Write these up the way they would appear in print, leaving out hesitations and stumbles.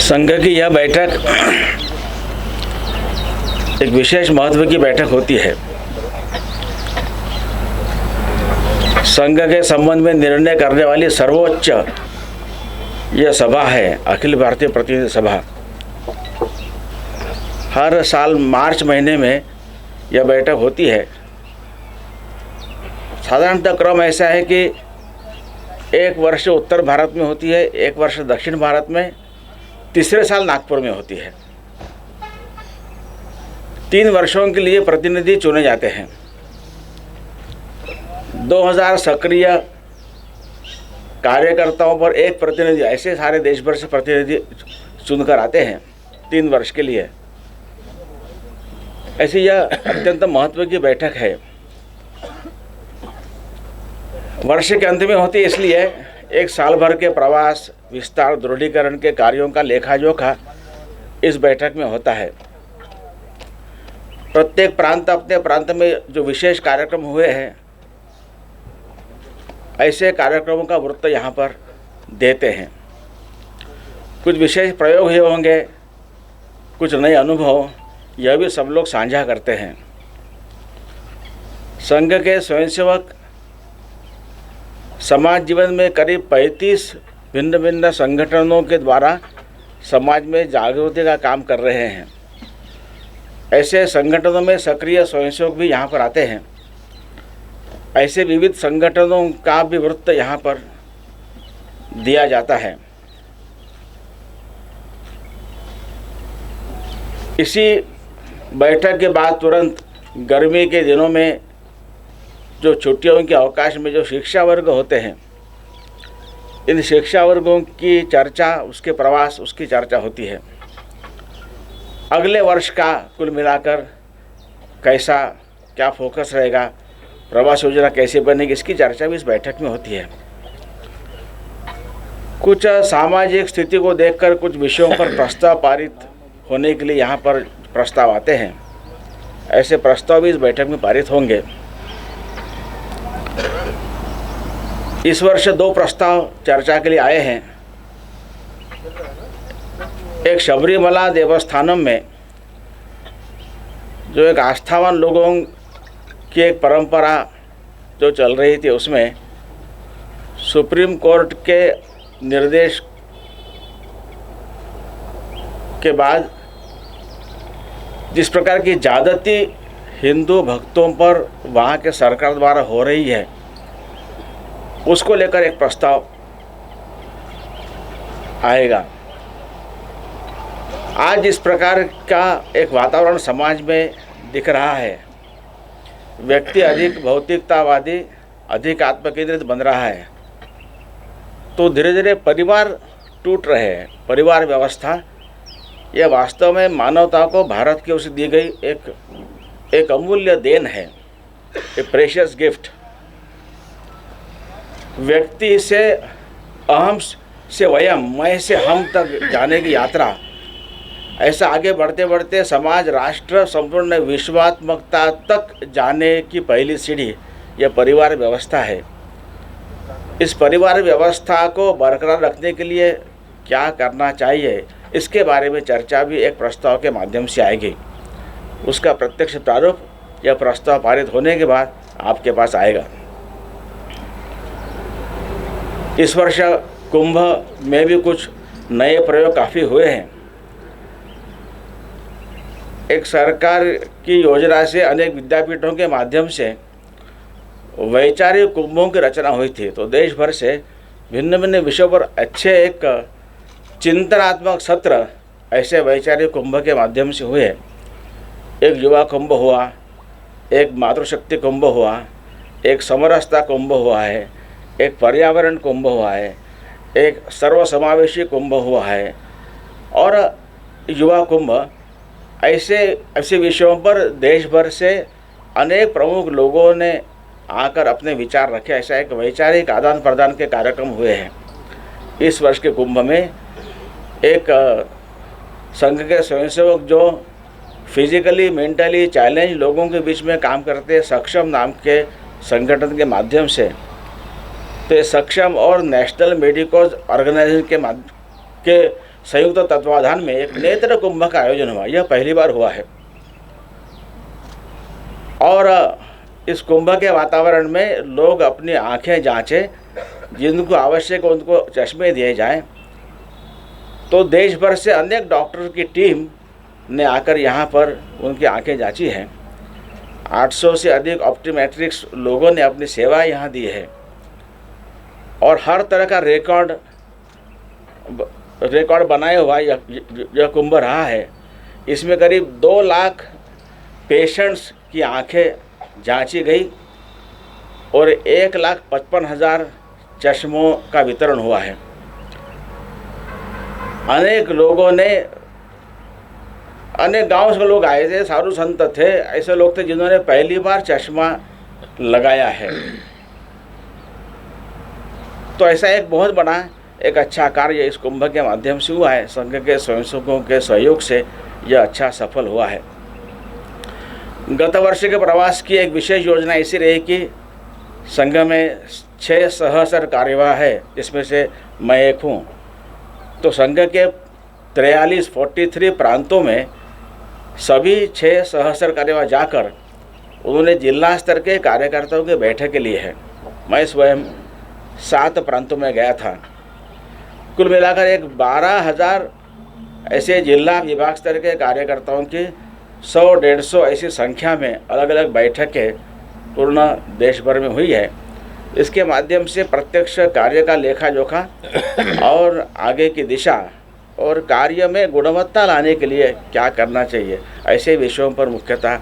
संघ की यह बैठक एक विशेष महत्व की बैठक होती है। संघ के संबंध में निर्णय करने वाली सर्वोच्च यह सभा है, अखिल भारतीय प्रतिनिधि सभा। हर साल मार्च महीने में यह बैठक होती है। साधारणतः क्रम ऐसा है कि एक वर्ष उत्तर भारत में होती है, एक वर्ष दक्षिण भारत में, तीसरे साल नागपुर में होती है। 3 वर्षों के लिए प्रतिनिधि चुने जाते हैं। 2000 सक्रिय कार्यकर्ताओं पर एक प्रतिनिधि, ऐसे सारे देश भर से प्रतिनिधि चुनकर आते हैं 3 वर्ष के लिए। ऐसी यह अत्यंत महत्व की बैठक है। वर्ष के अंत में होती है, इसलिए एक साल भर के प्रवास, विस्तार, दृढ़ीकरण के कार्यों का लेखा जोखा इस बैठक में होता है। प्रत्येक प्रांत अपने प्रांत में जो विशेष कार्यक्रम हुए हैं, ऐसे कार्यक्रमों का वृत्त यहाँ पर देते हैं। कुछ विशेष प्रयोग हुए होंगे, कुछ नए अनुभव, यह भी सब लोग साझा करते हैं। संघ के स्वयंसेवक समाज जीवन में करीब 35 भिन्न भिन्न संगठनों के द्वारा समाज में जागृति का काम कर रहे हैं। ऐसे संगठनों में सक्रिय स्वयंसेवक भी यहाँ पर आते हैं। ऐसे विविध संगठनों का भी वृत्त यहाँ पर दिया जाता है। इसी बैठक के बाद तुरंत गर्मी के दिनों में जो छुट्टियों के अवकाश में जो शिक्षा वर्ग होते हैं, इन शिक्षा वर्गों की चर्चा, उसके प्रवास, उसकी चर्चा होती है। अगले वर्ष का कुल मिलाकर कैसा क्या फोकस रहेगा, प्रवास योजना कैसे बनेगी, इसकी चर्चा भी इस बैठक में होती है। कुछ सामाजिक स्थिति को देखकर कुछ विषयों पर प्रस्ताव पारित होने के लिए यहाँ पर प्रस्ताव आते हैं। ऐसे प्रस्ताव भी इस बैठक में पारित होंगे। इस वर्ष 2 प्रस्ताव चर्चा के लिए आए हैं। एक शबरीमला देवस्थानम में जो एक आस्थावान लोगों की एक परंपरा जो चल रही थी, उसमें सुप्रीम कोर्ट के निर्देश के बाद जिस प्रकार की ज्यादती हिंदू भक्तों पर वहाँ के सरकार द्वारा हो रही है, उसको लेकर एक प्रस्ताव आएगा। आज इस प्रकार का एक वातावरण समाज में दिख रहा है। व्यक्ति अधिक भौतिकतावादी, अधिक आत्मकेंद्रित बन रहा है, तो धीरे धीरे परिवार टूट रहे हैं। परिवार व्यवस्था यह वास्तव में मानवता को भारत की ओर से दी गई एक अमूल्य देन है, ए प्रेशियस गिफ्ट। व्यक्ति से अहम से वयम, मैं से हम तक जाने की यात्रा, ऐसा आगे बढ़ते बढ़ते समाज, राष्ट्र, संपूर्ण विश्वात्मकता तक जाने की पहली सीढ़ी यह परिवार व्यवस्था है। इस परिवार व्यवस्था को बरकरार रखने के लिए क्या करना चाहिए, इसके बारे में चर्चा भी एक प्रस्ताव के माध्यम से आएगी। उसका प्रत्यक्ष प्रारूप यह प्रस्ताव पारित होने के बाद आपके पास आएगा। इस वर्ष कुंभ में भी कुछ नए प्रयोग काफ़ी हुए हैं। एक सरकार की योजना से अनेक विद्यापीठों के माध्यम से वैचारिक कुंभों की रचना हुई थी, तो देश भर से भिन्न भिन्न विषयों पर अच्छे एक चिंतनात्मक सत्र ऐसे वैचारिक कुंभ के माध्यम से हुए। एक युवा कुंभ हुआ, एक मातृशक्ति कुंभ हुआ, एक समरसता कुंभ हुआ है, एक पर्यावरण कुंभ हुआ है, एक सर्वसमावेशी कुंभ हुआ है और युवा कुंभ। ऐसे विषयों पर देश भर से अनेक प्रमुख लोगों ने आकर अपने विचार रखे। ऐसा एक वैचारिक आदान प्रदान के कार्यक्रम हुए हैं। इस वर्ष के कुंभ में एक संघ के स्वयंसेवक जो फिजिकली मेंटली चैलेंज लोगों के बीच में काम करते सक्षम नाम के संगठन के माध्यम से, तो सक्षम और नेशनल मेडिकोज ऑर्गेनाइजेशन के संयुक्त तत्वाधान में एक नेत्र कुंभ का आयोजन हुआ। यह पहली बार हुआ है और इस कुंभ के वातावरण में लोग अपनी आंखें जांचें, जिनको आवश्यक हो उनको चश्मे दिए जाएं। तो देश भर से अनेक डॉक्टर की टीम ने आकर यहाँ पर उनकी आंखें जांची हैं। 800 से अधिक ऑप्टोमेट्रिक्स लोगों ने अपनी सेवा यहाँ दी है और हर तरह का रिकॉर्ड बनाए हुआ यह कुंभ रहा है। इसमें करीब 2 लाख पेशेंट्स की आंखें जांची गई और 1,55,000 चश्मों का वितरण हुआ है। अनेक लोगों ने, अनेक गांव से लोग आए थे, साधु संत थे, ऐसे लोग थे जिन्होंने पहली बार चश्मा लगाया है। तो ऐसा एक बहुत बड़ा एक अच्छा कार्य इस कुंभ के माध्यम से हुआ है। संघ के स्वयंसेवकों के सहयोग से यह अच्छा सफल हुआ है। गत वर्ष के प्रवास की एक विशेष योजना ऐसी रही कि संघ में 6 सहस्र कार्यवाह है, जिसमें से मैं एक हूँ। तो संघ के 43 प्रांतों में सभी 6 सहस्र कार्यवाह जाकर उन्होंने जिला स्तर के कार्यकर्ताओं की बैठक के लिए है। मैं स्वयं 7 प्रांतों में गया था। कुल मिलाकर एक 12,000 ऐसे जिला विभाग स्तर के कार्यकर्ताओं की 100-150 ऐसी संख्या में अलग अलग बैठकें पूर्ण देश भर में हुई है। इसके माध्यम से प्रत्यक्ष कार्य का लेखा जोखा और आगे की दिशा और कार्य में गुणवत्ता लाने के लिए क्या करना चाहिए, ऐसे विषयों पर मुख्यतः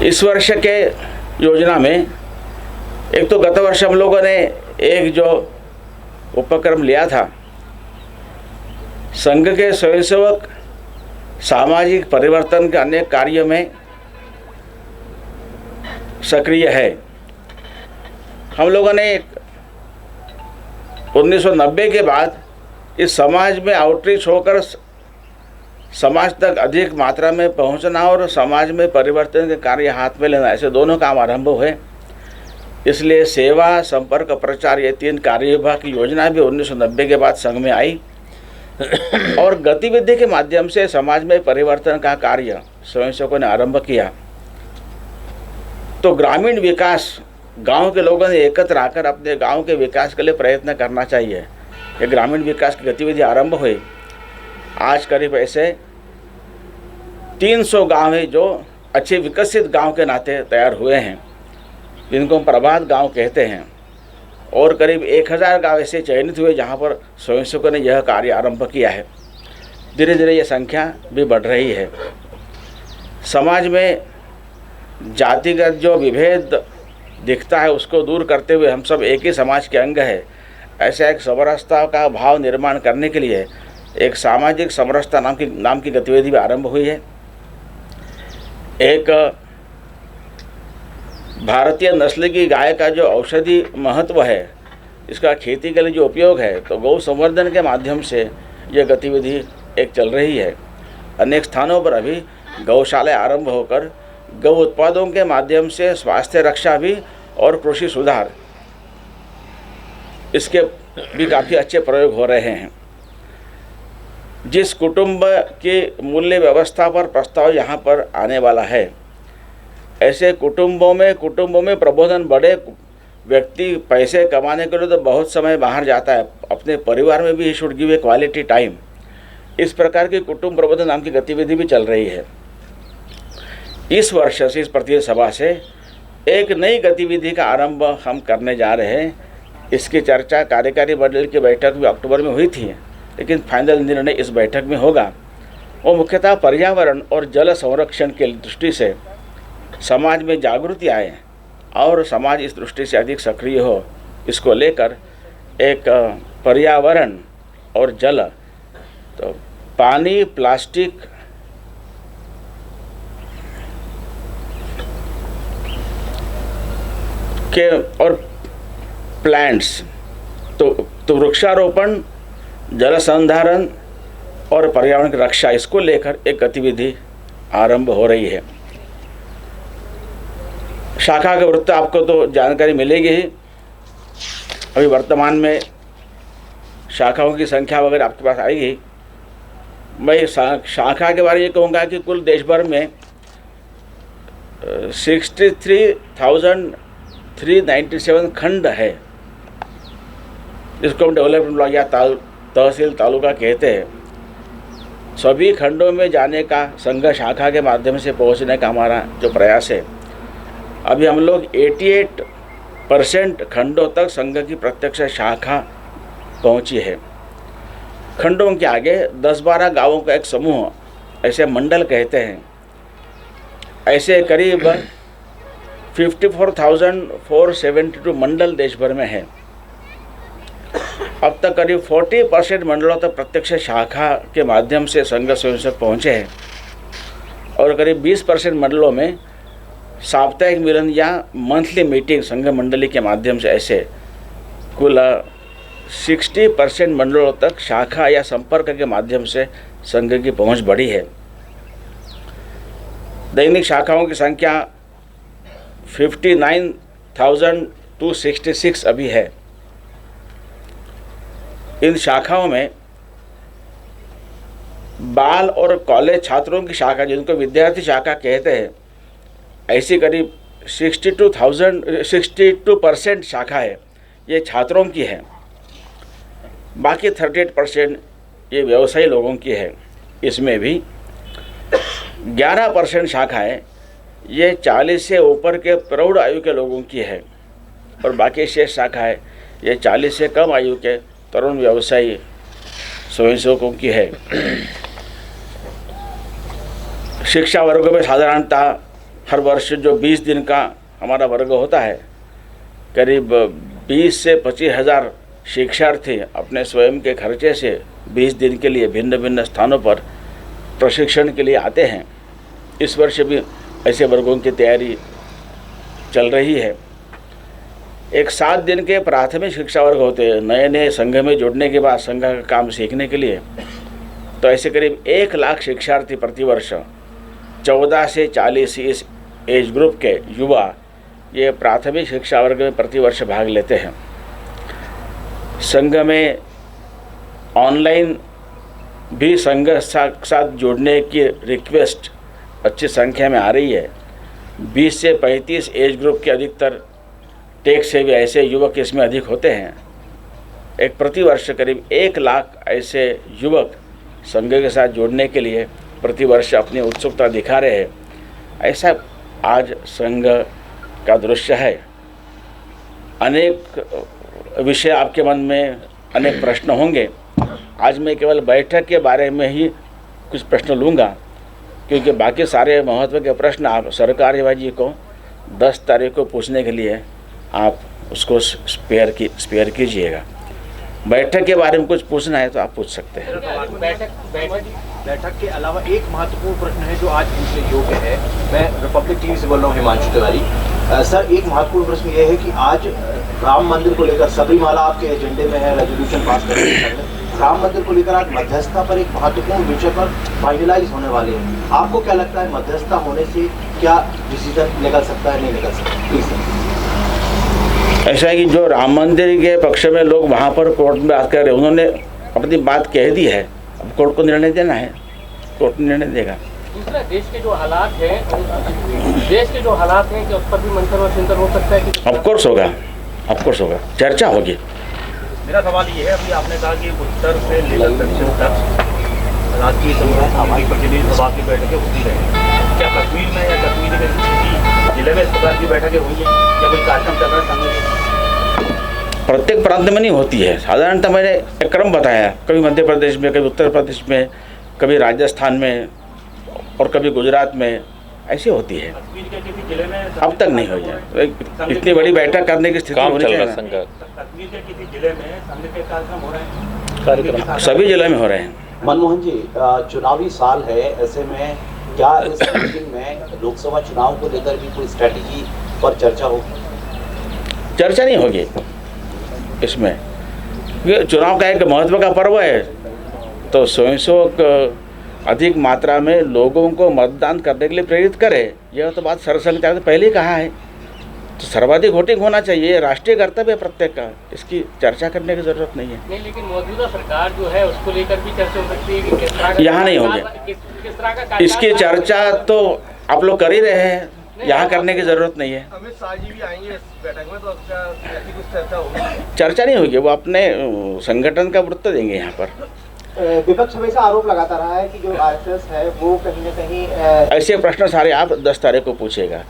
इस वर्ष के योजना में एक तो गत वर्ष हम लोगों ने एक जो उपक्रम लिया था, संघ के स्वयंसेवक सामाजिक परिवर्तन के अनेक कार्य में सक्रिय है। हम लोगों ने 1990 के बाद इस समाज में आउटरीच होकर समाज तक अधिक मात्रा में पहुंचना और समाज में परिवर्तन के कार्य हाथ में लेना, ऐसे दोनों काम आरंभ हुए। इसलिए सेवा, संपर्क, प्रचार, ये 3 कार्यविभाग की योजना भी 1990 के बाद संघ में आई और गतिविधि के माध्यम से समाज में परिवर्तन का कार्य स्वयंसेवकों ने आरंभ किया। तो ग्रामीण विकास, गांव के लोगों ने एकत्र आकर अपने गांव के विकास के लिए प्रयत्न करना चाहिए। ये ग्रामीण विकास की गतिविधि आरंभ हुई। आज करीब ऐसे 300 गांव है जो अच्छे विकसित गांव के नाते तैयार हुए हैं, जिनको हम प्रभात गांव कहते हैं, और करीब 1000 गांव ऐसे चयनित हुए जहां पर स्वयंसेवकों ने यह कार्य आरंभ किया है। धीरे धीरे यह संख्या भी बढ़ रही है। समाज में जातिगत जो विभेद दिखता है उसको दूर करते हुए हम सब एक ही समाज के अंग है, ऐसा एक समरसता का भाव निर्माण करने के लिए एक सामाजिक समरसता नाम की गतिविधि भी आरंभ हुई है। एक भारतीय नस्ल की गाय का जो औषधि महत्व है, इसका खेती के लिए जो उपयोग है, तो गौ संवर्धन के माध्यम से यह गतिविधि एक चल रही है। अनेक स्थानों पर अभी गौशालाएं आरंभ होकर गौ उत्पादों के माध्यम से स्वास्थ्य रक्षा भी और कृषि सुधार, इसके भी काफ़ी अच्छे प्रयोग हो रहे हैं। जिस कुटुंब की मूल्य व्यवस्था पर प्रस्ताव यहाँ पर आने वाला है, ऐसे कुटुंबों में प्रबोधन, बड़े व्यक्ति पैसे कमाने के लिए तो बहुत समय बाहर जाता है, अपने परिवार में भी he should give a quality time. इस प्रकार की कुटुंब प्रबोधन नाम की गतिविधि भी चल रही है। इस वर्ष से, इस प्रतिनिधि सभा से एक नई गतिविधि का आरंभ हम करने जा रहे हैं। इसकी चर्चा कार्यकारी मंडल की बैठक में अक्टूबर में हुई थी, लेकिन फाइनल निर्णय इस बैठक में होगा। वो मुख्यतः पर्यावरण और जल संरक्षण की दृष्टि से समाज में जागृति आए और समाज इस दृष्टि से अधिक सक्रिय हो, इसको लेकर एक पर्यावरण और जल, तो पानी, प्लास्टिक के और प्लांट्स, तो वृक्षारोपण, जल संधारण और पर्यावरण की रक्षा, इसको लेकर एक गतिविधि आरंभ हो रही है। शाखा के वृत्त आपको तो जानकारी मिलेगी ही। अभी वर्तमान में शाखाओं की संख्या वगैरह आपके पास आएगी। मैं शाखा के बारे में ये कहूँगा कि कुल देश भर में 63,397 खंड है, जिसको हम डेवलपमेंट ब्लॉक या तहसील तालुका कहते हैं। सभी खंडों में जाने का, संघ शाखा के माध्यम से पहुंचने का हमारा जो प्रयास है, अभी हम लोग 88% खंडों तक संघ की प्रत्यक्ष शाखा पहुंची है। खंडों के आगे 10-12 गांवों का एक समूह, ऐसे मंडल कहते हैं, ऐसे करीब 54,472 मंडल देश भर में है। अब तक करीब 40% मंडलों तक प्रत्यक्ष शाखा के माध्यम से संघ स्वयंसेवक पहुँचे हैं और करीब 20% मंडलों में साप्ताहिक मिलन या मंथली मीटिंग संघ मंडली के माध्यम से, ऐसे कुल 60% मंडलों तक शाखा या संपर्क के माध्यम से संघ की पहुंच बढ़ी है। दैनिक शाखाओं की संख्या 59,266 अभी है। इन शाखाओं में बाल और कॉलेज छात्रों की शाखा, जिनको विद्यार्थी शाखा कहते हैं, ऐसी करीब 62% शाखा है, ये छात्रों की है। बाकी 38% ये व्यवसायी लोगों की है। इसमें भी 11% शाखाएं ये 40 से ऊपर के प्रौढ़ आयु के लोगों की है और बाकी शेष शाखाएं ये 40 से कम आयु के तरुण व्यवसायी स्वयंसेवकों की है। शिक्षा वर्गों में साधारणतः हर वर्ष जो 20 दिन का हमारा वर्ग होता है, करीब 20 से 25 हज़ार शिक्षार्थी अपने स्वयं के खर्चे से 20 दिन के लिए भिन्न भिन्न स्थानों पर प्रशिक्षण के लिए आते हैं। इस वर्ष भी ऐसे वर्गों की तैयारी चल रही है। एक 7 दिन के प्राथमिक शिक्षा वर्ग होते हैं नए नए संघ में जुड़ने के बाद संघ का काम सीखने के लिए। तो ऐसे करीब 1 लाख शिक्षार्थी प्रतिवर्ष 14 से 40 इस एज ग्रुप के युवा ये प्राथमिक शिक्षा वर्ग में प्रतिवर्ष भाग लेते हैं। संघ में ऑनलाइन भी संघ साथ जुड़ने की रिक्वेस्ट अच्छी संख्या में आ रही है। 20 से 35 एज ग्रुप के अधिकतर टेक से भी ऐसे युवक इसमें अधिक होते हैं। एक प्रतिवर्ष करीब 1 लाख ऐसे युवक संघ के साथ जुड़ने के लिए प्रतिवर्ष अपनी उत्सुकता दिखा रहे हैं। ऐसा आज संघ का दृश्य है। अनेक विषय आपके मन में, अनेक प्रश्न होंगे। आज मैं केवल बैठक के बारे में ही कुछ प्रश्न लूँगा, क्योंकि बाकी सारे महत्व के प्रश्न आप सरकार जी को 10 तारीख को पूछने के लिए आप उसको स्पेयर कीजिएगा। बैठक के बारे में कुछ पूछना है तो आप पूछ सकते हैं। बैठक के अलावा एक महत्वपूर्ण प्रश्न है जो आज पूछने योग्य है। मैं रिपब्लिक टीवी से बोल रहा हूँ, हिमांशु तिवारी। सर, एक महत्वपूर्ण प्रश्न ये है कि आज राम मंदिर को लेकर सबरीमाला आपके एजेंडे में है, रेजोल्यूशन पास करने के। राम मंदिर को लेकर आज मध्यस्थता पर एक महत्वपूर्ण विषय पर फाइनलाइज होने वाले हैं। आपको क्या लगता है, मध्यस्थता होने से क्या डिसीजन निकल सकता है, नहीं निकल सकता? Please sir. ऐसा है कि जो राम मंदिर के पक्ष में लोग वहाँ पर कोर्ट में बात कर रहे, उन्होंने अपनी बात कह दी है। अब कोर्ट को निर्णय देना है, कोर्ट निर्णय देगा। दूसरा, देश के जो हालात हैं कि उस पर भी मंथन और चिंतन हो सकता है कि ऑफकोर्स होगा, ऑफकोर्स होगा, चर्चा होगी। मेरा सवाल ये है, अभी आपने कहा कि उत्तर से लेकर दक्षिण तक राष्ट्रीय समुदाय प्रतिनिधि सभा की बैठकें होती रही। क्या कश्मीर में या कश्मीर में किसी जिले में इस प्रकार की बैठकें हुई हैं या कोई कार्यक्रम चल रहा है? प्रत्येक प्रांत में नहीं होती है। साधारणतः मैंने एक क्रम बताया, कभी मध्य प्रदेश में, कभी उत्तर प्रदेश में, कभी राजस्थान में और कभी गुजरात में, ऐसी होती है। कश्मीर के किसी जिले में अब तक नहीं हुई है। इतनी बड़ी बैठक करने की स्थिति होनी चाहिए। कश्मीर के किसी जिले में संघ के कार्यक्रम हो रहे हैं? सभी जिले में हो रहे हैं। मनमोहन जी, चुनावी साल है, ऐसे में क्या इस मीटिंग में लोकसभा चुनाव को लेकर भी कोई स्ट्रैटेजी पर चर्चा होगी? चर्चा नहीं होगी इसमें। ये चुनाव का एक महत्व का पर्व है, तो स्वयंसेवक अधिक मात्रा में लोगों को मतदान करने के लिए प्रेरित करे। यह तो बात सरसंघचालक ने पहले ही कहा है तो सर्वाधिक वोटिंग होना चाहिए, राष्ट्रीय कर्तव्य है प्रत्येक का, इसकी चर्चा करने की जरूरत नहीं है। नहीं, लेकिन मौजूदा सरकार जो है उसको लेकर भी चर्चा हो सकती है कि किस तरह का यहाँ नहीं होगी। किस तरह का कार्यकाल- इसकी चर्चा तो आप लोग कर ही रहे हैं, यहाँ करने की जरूरत नहीं है। अमित शाह जी भी आएंगे इस बैठक में, तो क्या ऐसी कुछ चर्चा होगी? चर्चा नहीं होगी, वो अपने संगठन का वृत्त देंगे यहाँ पर। विपक्ष हमेशा आरोप लगाता रहा है कि जो आरएसएस है वो कहीं न कहीं ऐसे प्रश्न सारे आप 10 तारीख को पूछेगा।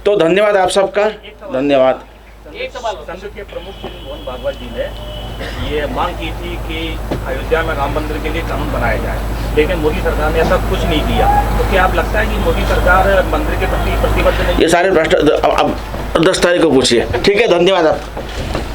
तो धन्यवाद आप सबका, धन्यवाद। एक सवाल होता है। संघ के प्रमुख श्री मोहन भागवत जी ने ये मांग की थी कि अयोध्या में राम मंदिर के लिए कानून बनाया जाए, लेकिन मोदी सरकार ने ऐसा कुछ नहीं किया। तो क्या आप लगता है कि मोदी सरकार मंदिर के प्रति प्रतिबद्ध नहीं? ये सारे प्रश्न अब 10 तारीख को पूछिए। ठीक है, धन्यवाद आप।